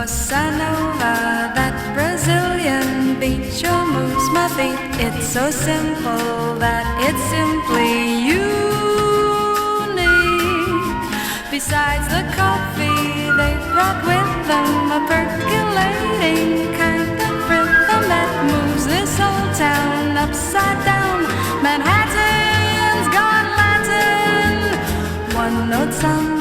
Bossa Nova, that Brazilian beat sure moves my feet. It's so simple that it's simply unique. Besides the coffee, they brought with them a percolating kind of rhythm that moves this whole town upside down. Manhattan's gone Latin, one note sound